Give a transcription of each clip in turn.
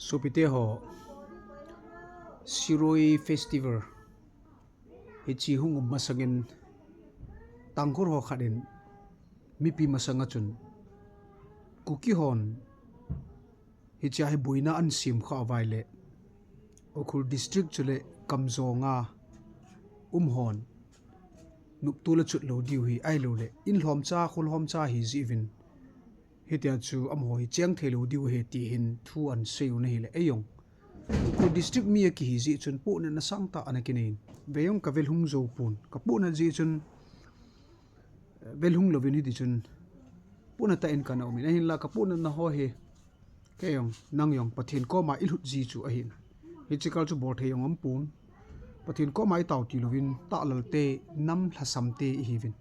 Sopite ho Siroi Festival Hichi hung masangin tangkor ho khaden mipi masanga chun kuki hon hichi hai buina an sim kha vaile okhur district chule kamzonga hon nuptula chut lo diu hi ai lo le in hlom cha khul hom cha hi zivin hitia chu amho hi cheng thelo diu he ti hin thu an seu na hi le ayong ko district mi ki hi zi chun pu na sangta anakinin veyong ka vel hung zo pun ka pu na zi chun vel hung lovin hi di chun pu na ta en kana umin ahin la ka pu na ho he kayong nang yong pathin ko ma ilhut zi chu ahin hi chikal chu bor the yong am pun pathin ko mai taw ti lovin ta lalte nam hlasam te hi vin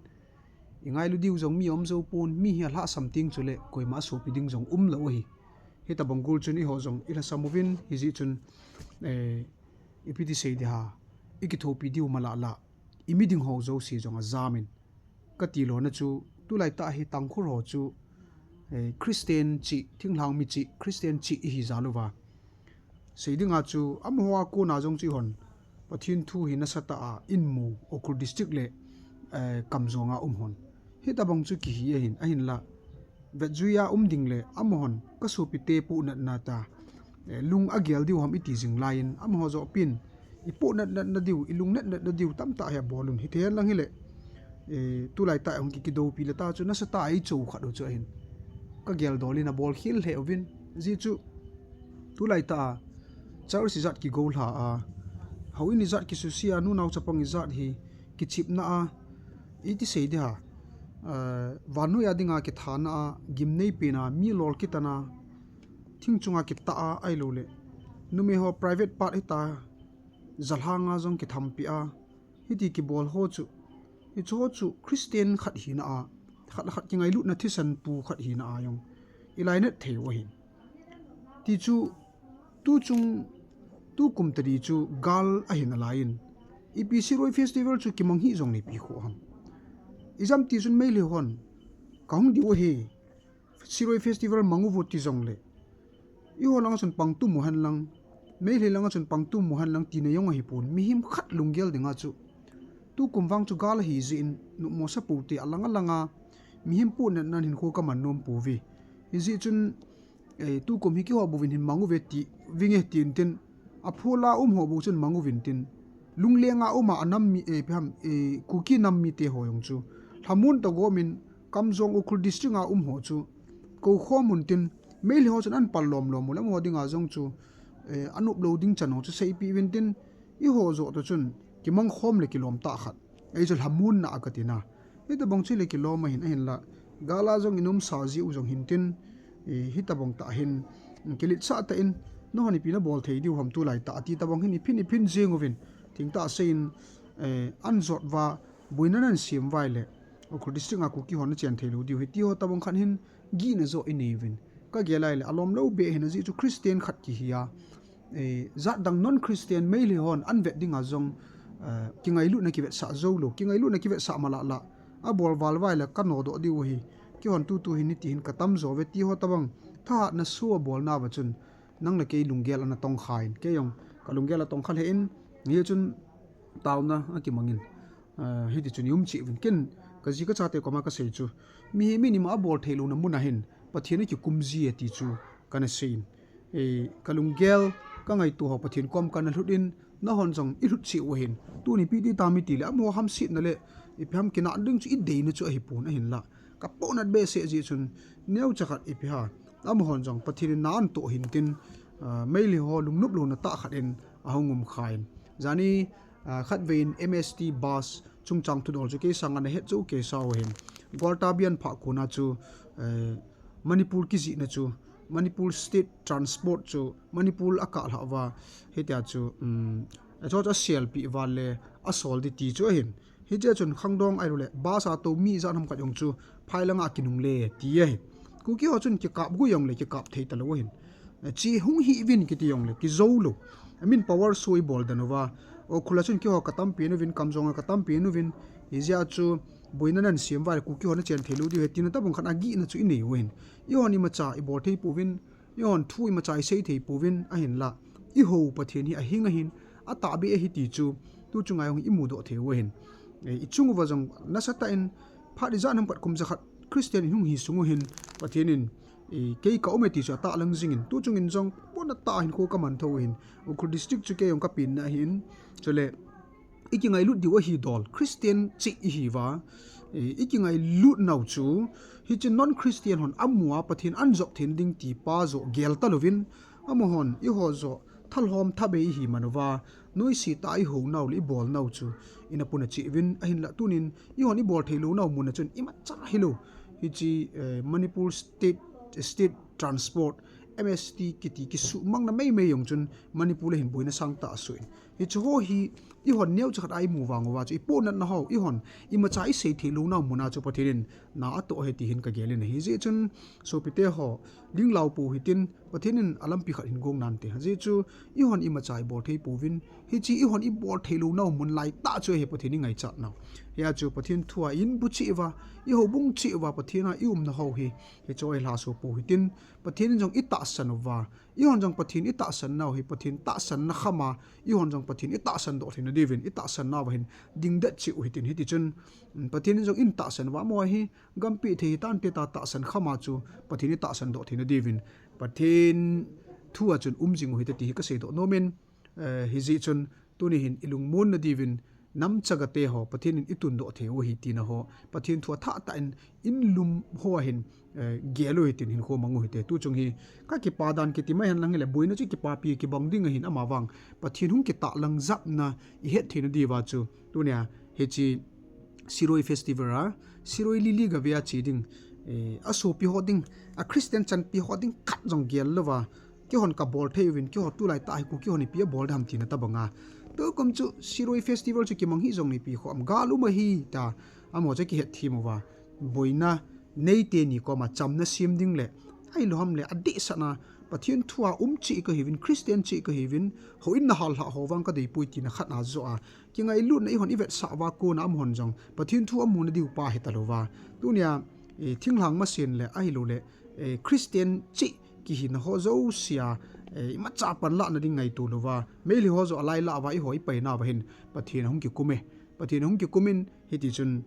ingai lu diu jong mi om zo pun mi hi hla something chule koi ma so piding jong lo hi hita bangul chun i ho jong ila samovin hi ji chun ipiti sei de ha ikithopi diu mala la imiding ho zo si jong a zamin kati lo na chu tu lai ta hi tangkhur ho chu christian chi thinglang mi chi christian chi hi zaluwa seidinga chu amwa ko na jong chi hon pathin thu hi na sata a inmu okur district le kamzonga hon hita bang chu ki hi ahin la vejuya ding le amhon kasupite pu na ta lung agyal diu ham iti jing lain amho zo pin ipu na diu ilung na diu tam ta ya bolun hi the lang hi le tu lai ta ong ki do pi la ta chu na sa ta ai chu kha do chu hin ka gyal dolina bol khil he ovin ji chu tu lai ta char si zat ki gol ha a hawini zat ki su sia nu naw chapang zat hi ki chip na a iti sei de ha vanu ya dinga ki thana gimnei pina mi lol ki tana thingchunga ki ta a ai lo le nume ho private part ita zalhanga jong ki thampi a hiti ki bol ho chu i cho chu christian khat hi na a khat ki ngai lu na thisan pu khat hi na a yong ilai na thei wa hin ti chu tu chung tu kum tari chu gal a hin alain ipc roi festival chu ki mang hi jong ni pi kho ham izam ti jun mai le hon kaung di o he siroi festival mangu vot ti jong le i ho lang chun pangtu mohan lang mai le lang chun pangtu mohan lang ti ne yong hi pun mi him khat lunggel dinga chu tu kumwang chu gal hi zin nu mo sa pu ti alanga mi him pu nan hin kho ka man nom pu vi hi zi chun tu kum hi ki ho bu vin hin mangu ve ti vinge tin tin aphola ho bu chun mangu vin tin lunglenga uma anam mi pham kuki nam mi te hoyong chu thamun to go min kamjong ukhul district a ho chu ko khomun tin mail ho chan an pallom lom mulam ho dinga jong chu anup loading chano chu sei pi win tin I ho zo to chun ki mang khom le kilom ta khat ei chul hamun na akatina e to bang chi le kilom ma hin la gala jong inum sa ji u jong hin tin hi ta bang ta hin kilit sa ta in no hani pina bol thei diu ham tu lai ta ti ta bang hin phin jengovin ting ta sein an zot wa buinanan sim vai le okur district a ku ki hon chen thelu diu hi ti ho ta bang khan hin gi na zo inevin ka gelai le alom lo be hin ji chu christian khat ki hiya zat dang non christian mai le hon an vet dinga zong ki ngai lu na ki vet sa zo lo ki ngai lu na ki vet sa mala la a bol wal vai le kan no do diu hi ki hon tu hin ni ti hin katam zo ve ti ho ta bang tha na su bol na ba chun nang na ke lunggel ana tong khain ke yong ka lunggel a tong khal he in ngi chun tauna a ki mangin hi ti chun yum chi vin kin ka ji ka chate ko ma ka sei chu mi ni ma bol thelu na muna hin pathian ki kumji e ti chu kana sein ka lunggel ka ngai tu ho pathian kom kana hlutin na hon jong I hlut chi wa hin tu ni pi ti ta mi ti le mo ham sit na le I pham kina ding chu I de na chu a hi pun a hin la ka ponat be se ji chun neu chakhat I pi ha am hon jong pathian na an to hin tin mai li ho lung nup lo na ta khat en a hongum khain zani khat vein mst bus chungchang tu dol chu ke sanga na he chu ke saw hin gortabian pha kuna chu manipur ki ji na chu manipur state transport chu manipur aka lawa hetia chu acho selp wale asol di ti chu hin hi je chun khangdong ai le ba sa to mi za nam ka yong chu phailanga kinung le ti ye ku ki ho chun ki kap gu yong le ki kap thei ta lo hin chi hung hi win ki ti yong le ki zo lo I mean power soi bol danova o khula chun ki ho katam pe no vin kamjonga katam pe no vin hizia chu boinanan siam wal ku ki ho na chen thelu di hetina ta bang khan agi na chu I nei wen I ho ni ma cha I bor thei pu vin i hon thui ma chai sei thei povin a hin la i ho pathian hi a hinga hin a ta bi a hi ti chu tu chungai ong i mu do theu hin i chung wa jong na sa ta in pha di zanam pat kum zakhat Christian hung hi sungu hin pathianin ke ka ome ti cha ta lang jingin tu chung in jong pona ta hin ko ka man tho hin ukur district chu ke yong ka pin na hin chole ikingai lut diwa hi dol Christian chi hi wa ikingai lut nau chu hi chin non Christian hon amua pathin anjok thin ding ti pa zo gel talovin amohon i ho zo thalhom thabe hi manwa noi si tai ho nau li bol nau chu ina puna chi win a hin la tunin i hon i bol theilu nau mun chun ima cha hilo hi chi Manipur state transport MST kiti ki su mang na mai yong chun Manipur le hin boina sang ta suin hi chu ho hi i hon neu chakhat ai mu wang wa chu i pon na ho i hon i ma chai sei theilu nau muna chu pathirin na ato he ti hin ka gelin hi je chun so pite ho ding lau pu hitin pathinin alam pi khat hin gong nan te je chu i hon i ma chai bol thei povin hi chi i hon i bol theilu nau mun lai ta chu he pathini ngai cha na ya chu pathin thua in bu chi wa i ho bung chi wa pathina i na ho hi he choi la so pu hitin pathin jong i ta san wa i hon jong pathin i ta san nau hi pathin ta san na khama i hon jong pathin i ta san do thin divin i ta san na wa hin ding dat chi hitin hi ti chun pathin jong in ta san wa mo hi gampi the tan te ta san khama chu pathin i ta san do thin divin pathin thua chun jing hi te ti ka se do nomen hi ji chun tuni hin ilung mon na divin nam chagate ho pathin in itun do the hi ti na ho pathin thua tha ta in lum ho hin gelo hitin hin ko mangu hite tu chung hi ka ki padan ki ti mai han lang le boina chi ki pa pi ki bang ding hin ama wang pathin hung ki ta lang zap na I het thin di wa chu tu nya he chi siroi festival a siroi lili ga via chi ding a so pi hoding a Christian chan pi hoding khat jong gel lova ki hon ka bol thewin ki ho tu lai ta ku ki hon pi bol dham ti na ta banga to kom chu siroi festival chu ki mang hi jong ni pi kho am galu ma hi ta amo che ki het thi mo wa boina nei te ni ko ma cham na sim ding le ai lo ham le adi sana pathian thua chi ka hivin Christian chi ka hivin ho in na hal ha ho wang ka dei pui ti na khat na zo a ki ngai lu nei hon ivet sa wa ko na am hon jong pathian thua mu na diu pa he talowa tunia thinglang ma sin le ai lo le Christian chi ki hin ho zo sia ma cha pan la na ding ngai tu lowa meli ho zo alai la wa I hoi pai na wa hin pathian hong ki kume pathian hong ki kumin he ti chun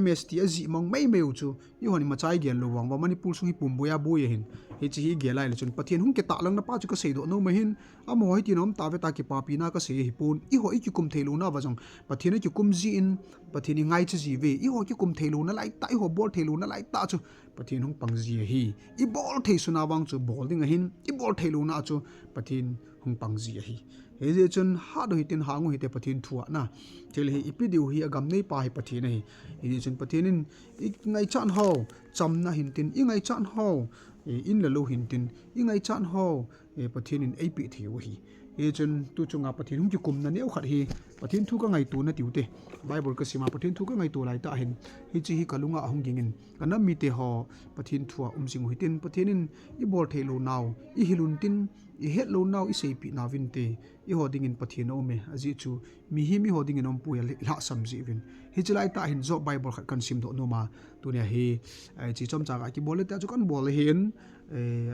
MST azi mong mai meu chu I honi ma chai gel lo wang wa Manipur sungi pumboya boye hin he chi hi gelai le chun pathian hung ke ta lang na pa chu ka sei do no ma hin amo hoi ti nom ta ve ta ki pa pi na ka sei hi pun I ho I ki kum thelu na wa jong pathian ki kum ji in pathian ngai chi ji ve I ho ki kum thelu na lai ta I ho bol thelu na lai ta chu pathian hung pang ji hi I bol thei su na wang chu bol ding hin I bol thelu na chu pathian hung pang ji hi he je chun ha do hitin hangu hite pathin thua na thil hi ipidiu hi agam nei pa hi pathin hi he chun pathinin ngai chan ho cham na hin tin I ngai chan ho in la lo hin tin I ngai chan ho pathinin ai pi thiu hi he chun tu chunga pathin hum ki kum na neu khat hi pathin thu ka ngai tu na tiute bible ka sima pathin thu ka ngai tu lai ta hin hi chi hi kalunga ahung gingin kana mi te ho pathin thua jing hitin pathinin I bol thelo naw I hilun tin I het lo naw I sei pi na vin te I hoding in pathin o me aji chu mi hi mi hoding in om pu la sam ji vin hi chilai ta hin Job bible khat kan sim do no ma tu nya hi chi chom cha ga ki bol ta chu kan bol hen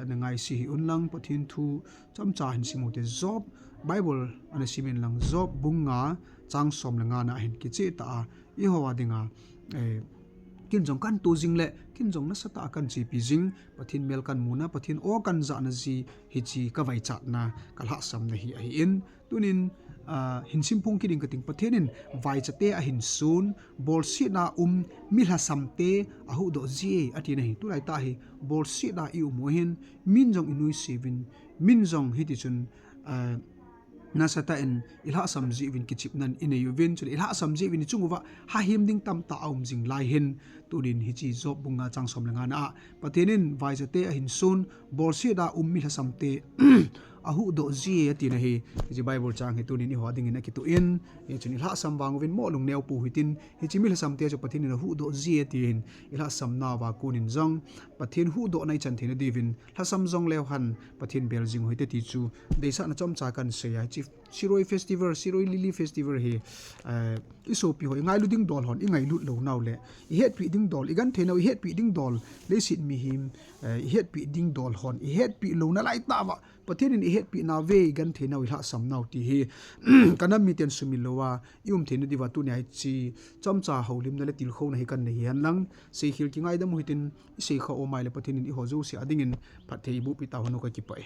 ana ngai si hi unlang pathin thu chom cha hin simu te Job bible ana simin lang Job bunga chang som la nga na hin ki che ta I ho wa dinga kin jong kan tu jing le kin jong na sata kan chi pi jing pathin mel kan muna pathin o kan za na ji hi chi ka vai chat na kalha sam na hi a hi in tunin hin simpung ki ding ka ting pathenin vai chate a hin sun bol si na mi hla sam te a hu do ji ati na hi tu lai ta hi bol si na I mo hin min jong inui sivin min jong hi ti chun nasata in ilha samji win kichip nan in a yuvin chul ilha samji win chunguwa ha him ding tam ta aum jing lai hin turin hi chi Job bunga chang som lenga na patenin vai jate a hin sun bolsi da mi hla samte ahu do ji ati na hi ji bible chang hi tunin I hoding in a kitu in e chun ilha sam wang win mo lung neu pu hitin hi chi mi hla samte chu patenin hu do ji ati hin ilha sam na wa kunin jong pathin hu do nai chan thina divin hla sam jong lew han pathin bel jing hoite ti chu deisa na chom cha kan se ya chi siroi festival lili festival hi I so pi hoi ngai lu ding dol hon I ngai lu lo naw le I het pi ding ding dol igan thena i het pi ding dol le sit mi him i het pi ding dol hon i het pi lo na lai ta wa pathian in i het pi na ve igan thena wi hla sam nau ti hi kana mi ten sumi lowa ium thena diwa tu nei chi chamcha holim na le til kho na hi kan nei han lang sei khil ki ngai da mu hitin sei kha o mai le pathian in i ho zo si ading in phathei bu pi ta hono ka ki pai